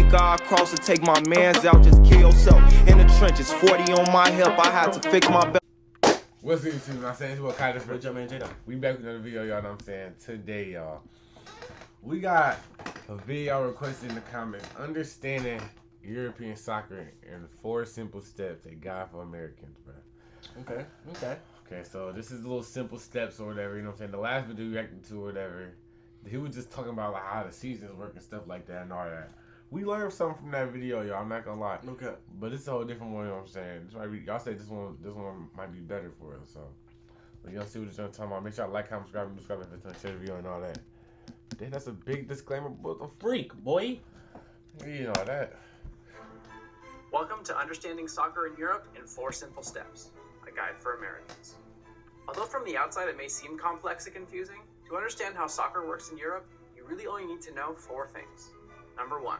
think I'll cross and take my mans out, just kill yourself. In the trenches, 40 on my hip, I had to fix my belt. What's up, YouTube? I'm saying, it's what Kyler Smith, your man J-Dog. We back with another video, y'all know what I'm saying. Today, y'all, we got a video requested in the comments, understanding European soccer in 4 simple steps that God for Americans, bro. Okay, so this is little simple steps or whatever, you know what I'm saying? The last video we reacted to or whatever, he was just talking about like how the seasons work and stuff like that and all that. We learned something from that video, y'all. I'm not gonna lie. Okay. But it's a whole different one, you know what I'm saying? This might be, y'all say this one might be better for us, so. But y'all see what it's talking about. Make sure y'all like, comment, subscribe if it's on share the video and all that. Then that's a big disclaimer, but the Freak, boy. you know that. Welcome to Understanding Soccer in Europe in 4 Simple Steps, a guide for Americans. Although from the outside it may seem complex and confusing, to understand how soccer works in Europe, you really only need to know 4 things. Number 1,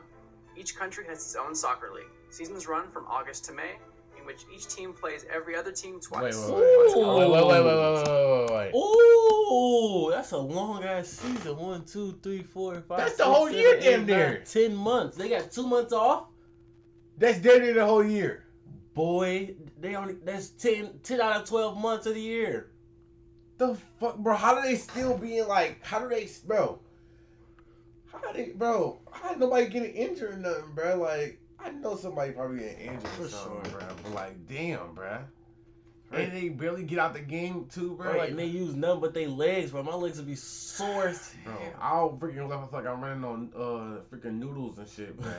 each country has its own soccer league. Seasons run from August to May, in which each team plays every other team twice. Wait. Ooh, that's a long ass season. 1, 2, 3, 4, 5. That's 6, the whole 7, year, 8, damn 9, near. 10 months. They got 2 months off. That's damn near the whole year. Boy, that's 10 out of 12 months of the year. The fuck, bro? How do they still be in like? How do they, bro? How did nobody getting injured or nothing, bro? Like, I know somebody probably getting injured or For something, sure. bro. But like, damn, bro. Right. And they barely get out the game too, bro. Right, Like, and they use nothing but their legs, bro. My legs would be sore. bro, I'll freaking left. I feel like I'm running on freaking noodles and shit, bro.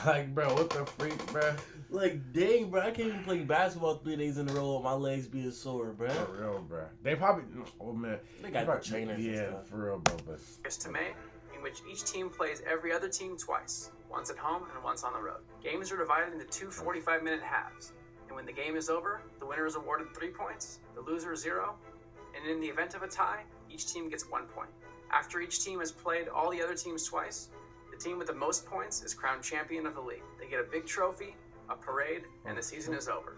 Like, bro, what the freak, bro? Like, dang, bro. I can't even play basketball 3 days in a row with my legs being sore, bro. For real, bro. They probably, oh man, They got probably, trainers and yeah, stuff. for real, bro. But August to May, in which each team plays every other team twice, once at home and once on the road. Games are divided into 2 45-minute halves, and when the game is over, the winner is awarded 3 points, the loser 0, and in the event of a tie, each team gets 1 point. After each team has played all the other teams twice, the team with the most points is crowned champion of the league. They get a big trophy, a parade, and the season is over.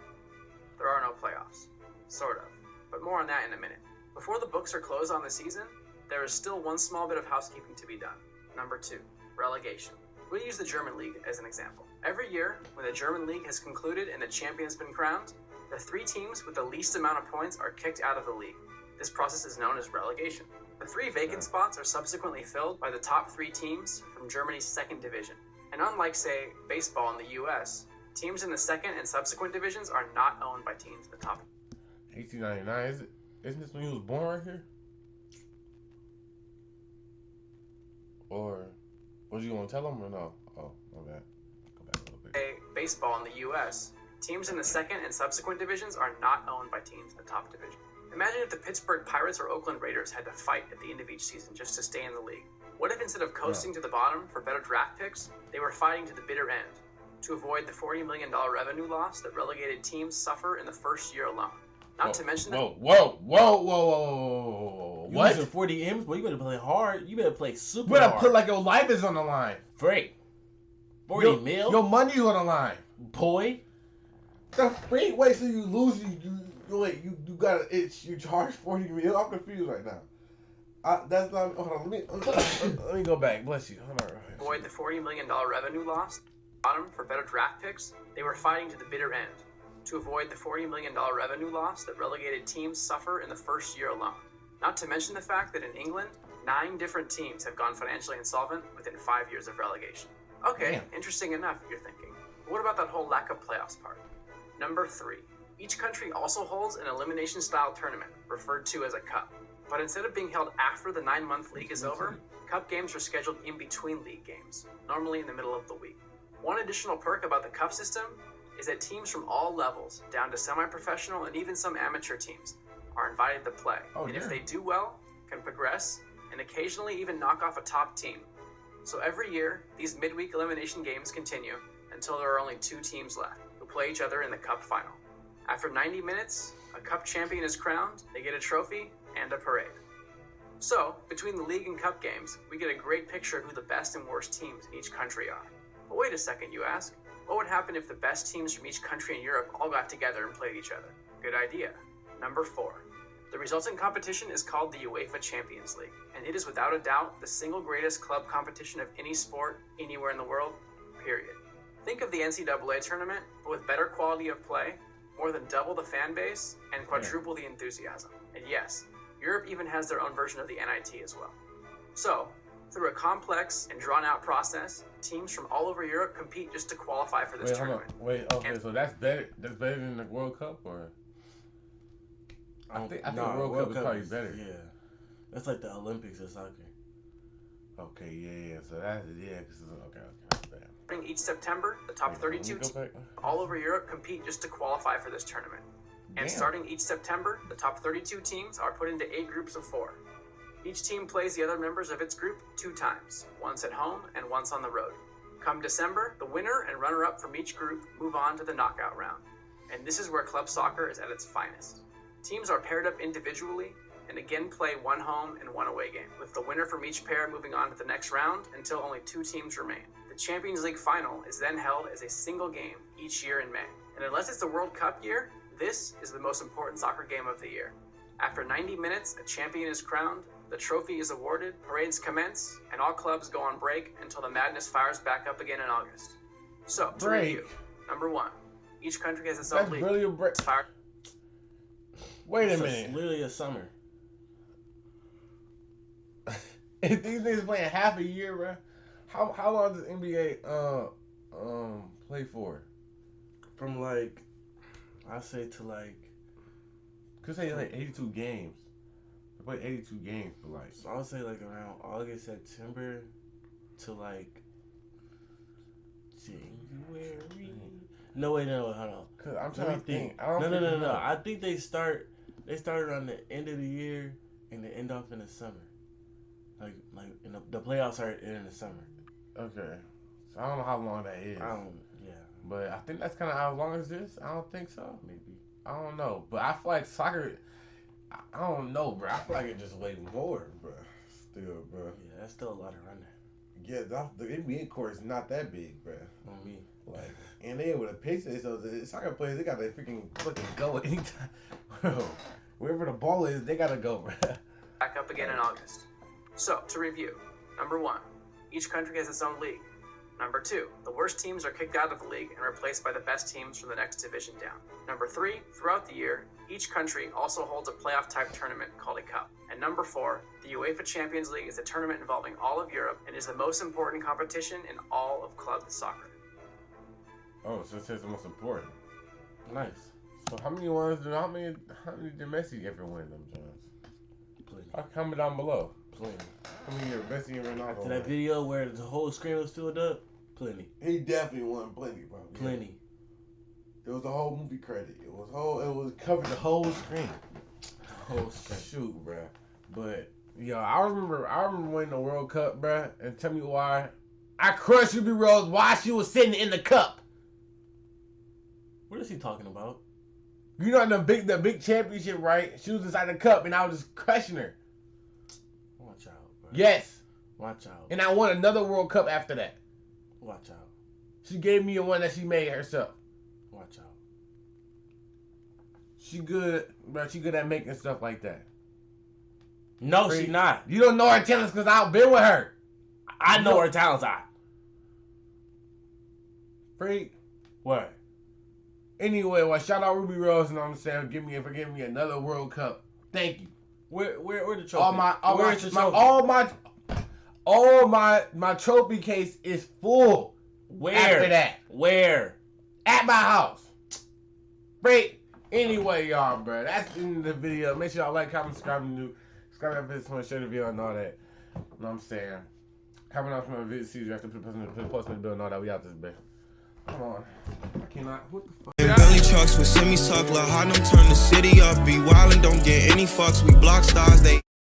There are no playoffs. Sort of. But more on that in a minute. Before the books are closed on the season, there is still one small bit of housekeeping to be done. Number 2, relegation. We'll use the German League as an example. Every year, when the German League has concluded and the champion has been crowned, the 3 teams with the least amount of points are kicked out of the league. This process is known as relegation. The 3 vacant spots are subsequently filled by the top 3 teams from Germany's 2nd division. And unlike, say, baseball in the US, teams in the 2nd and subsequent divisions are not owned by teams in the top. 1899, isn't this when you was born right here? Or was you gonna tell them or no? Oh, my bad. Go back a little bit. Say, baseball in the US, teams in the 2nd and subsequent divisions are not owned by teams in the top division. Imagine if the Pittsburgh Pirates or Oakland Raiders had to fight at the end of each season just to stay in the league. What if instead of coasting to the bottom for better draft picks, they were fighting to the bitter end to avoid the $40 million revenue loss that relegated teams suffer in the first year alone? Not to mention that. Whoa. You What? losing 40 M's, boy, you better play hard. You better play super You better hard. put like your life is on the line. Freak. 40 mil? Your money's on the line. Boy. The freak? Wait, so you lose? You got you charge 40 mil? I'm confused right now. That's not. Hold on. Let me go back. Bless you. Hold on. Avoid the $40 million revenue loss bottom for better draft picks, they were fighting to the bitter end to avoid the $40 million revenue loss that relegated teams suffer in the first year alone. Not to mention the fact that in England, 9 different teams have gone financially insolvent within 5 years of relegation. Okay, Damn. Interesting enough, you're thinking. But what about that whole lack of playoffs part? Number 3, each country also holds an elimination-style tournament, referred to as a cup. But instead of being held after the 9-month league is over, cup games are scheduled in between league games, normally in the middle of the week. One additional perk about the cup system is that teams from all levels, down to semi-professional and even some amateur teams, are invited to play. And if they do well, can progress, and occasionally even knock off a top team. So every year, these midweek elimination games continue until there are only 2 teams left, who play each other in the cup final. After 90 minutes, a cup champion is crowned, they get a trophy, and a parade. So, between the league and cup games, we get a great picture of who the best and worst teams in each country are. But wait a second, you ask. What would happen if the best teams from each country in Europe all got together and played each other? Good idea. Number 4. The resulting competition is called the UEFA Champions League, and it is without a doubt the single greatest club competition of any sport anywhere in the world, period. Think of the NCAA tournament, but with better quality of play, more than double the fan base, and quadruple the enthusiasm. And yes, Europe even has their own version of the NIT as well. So, through a complex and drawn-out process, teams from all over Europe compete just to qualify for this tournament. Okay, so that's better. That's better than the World Cup, or I think World Cup is probably better. Yeah, that's like the Olympics of soccer. Okay, yeah. So that's okay. That's bad. During each September, the top 32 teams all over Europe compete just to qualify for this tournament. And starting each September, the top 32 teams are put into 8 groups of 4. Each team plays the other members of its group 2 times, once at home and once on the road. Come December, the winner and runner-up from each group move on to the knockout round. And this is where club soccer is at its finest. Teams are paired up individually and again play 1 home and 1 away game, with the winner from each pair moving on to the next round until only 2 teams remain. The Champions League final is then held as a single game each year in May. And unless it's the World Cup year, this is the most important soccer game of the year. After 90 minutes, a champion is crowned, the trophy is awarded, parades commence, and all clubs go on break until the madness fires back up again in August. So, to review, number 1, each country has its own league. Really a break. Wait a minute. It's literally a summer. If these niggas playing half a year, bro, how long does NBA play for? From like, I say to like, could say like 82 games. They play 82 games for like. So I would say like around August, September to like January. No, wait, no, hold on. Cause I'm trying to think. No. I think they start on the end of the year and they end off in the summer. Like in the playoffs are in the summer. Okay, so I don't know how long that is. Yeah. But I think that's kind of how long as this. I don't think so. Maybe. I don't know. But I feel like soccer. I don't know, bro. I feel like it just way more, bro. Still, bro. Yeah, that's still a lot of running. Yeah, the NBA court is not that big, bro. On me. Like, and they with a pace, so the soccer players, they gotta freaking fucking go anytime. Bro, wherever the ball is, they gotta go, bro. Back up again in August. So, to review, number 1, each country has its own league. Number 2, the worst teams are kicked out of the league and replaced by the best teams from the next division down. Number 3, throughout the year, each country also holds a playoff-type tournament called a cup. And number 4, the UEFA Champions League is a tournament involving all of Europe and is the most important competition in all of club soccer. Oh, so it says the most important. Nice. So how many did Messi ever win them, Johns? Plenty. Comment down below. Plenty. How many Messi and Ronaldo? To that video where the whole screen was filled up, plenty. He definitely won plenty, bro. Plenty. It was a whole movie credit. It was covered the whole screen. Whole screen. Shoot, bro. But yo, I remember winning the World Cup, bro. And tell me why. I crushed Ruby Rose while she was sitting in the cup. What is he talking about? You know the big championship, right? She was inside the cup, and I was just crushing her. Watch out, bro. Yes. Watch out. And I won another World Cup after that. Watch out. She gave me a one that she made herself. Watch out. She good, bro. She good at making stuff like that. No, she not. You don't know her talents because I've been with her. I know her talents are. Freak. What? Anyway, well, shout out Ruby Rose, you know what I'm saying? For giving me another World Cup. Thank you. Where the trophy? All my trophy case is full. Where? After that. Where? At my house. Break. Anyway, y'all, bro. That's the end of the video. Make sure y'all like, comment, subscribe, if it's want to share the video and all that. You know what I'm saying? Comment on my video, see you after put the post in the bill and all that. We out this bitch. Come on. I cannot. What the fuck? Belly trucks with semi-suck, La Harlem turn the city up. Be wild and don't get any fucks. We block stars, they